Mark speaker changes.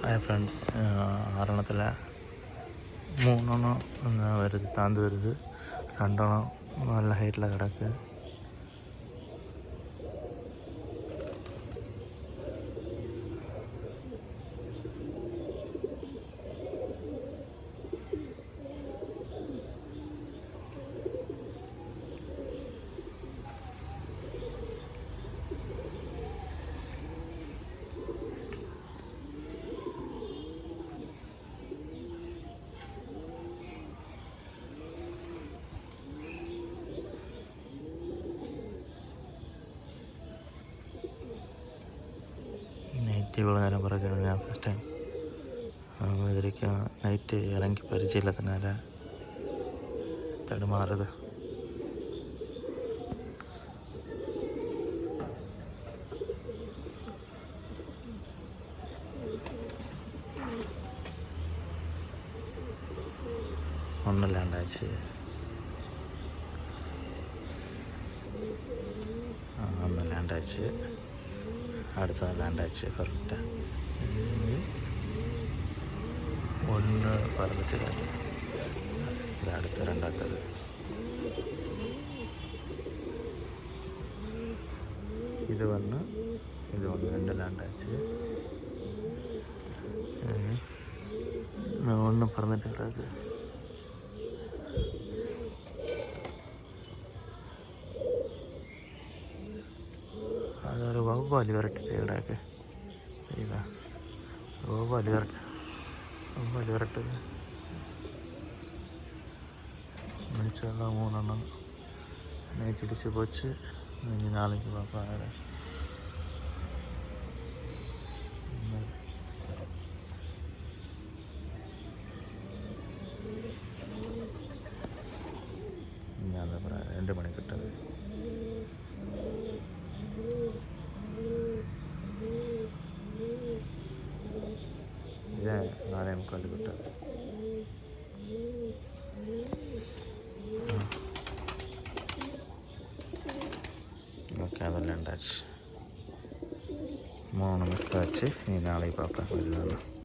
Speaker 1: Hi friends, 6 3 வருது, தாந்து வருது. 2 நல்ல ஹைட்டில் கிடக்கு. நைட்டு இவ்வளோ நேரம் பிறகு நான் ஃபஸ்ட் டைம் இது வரைக்கும் நைட்டு இறங்கி பரிச்சையில்லதுனால தடுமாறுது. ஒன்று லேண்ட் ஆச்சு, ஒன்று லேண்ட் ஆச்சு, அடுத்தது லேண்ட் ஆச்சு. கரெக்டாக ஒன்று பறந்துட்டு இது அடுத்து 2வது. இது ஒன்று 2 லேண்ட் ஆச்சு. ஒன்று பறந்துட்டு கிடக்கு. அது ஒரு வௌவாலி விரட்டிட்டு கிடக்கு. சரிங்களா, வௌவாலி விரட்டுது. மிச்சம்லாம் 3 நைட் இடிச்சு போச்சு. இன்னும் நாளைக்கு பார்ப்பாங்க. அந்த 2 மணி கிட்டது. இதான் 4:45 கிட்டது. ஓகே, அது லேண்ட் ஆச்சு. 3 மிஸ் ஆச்சு. நீ நாளைக்கு பார்ப்பேன்.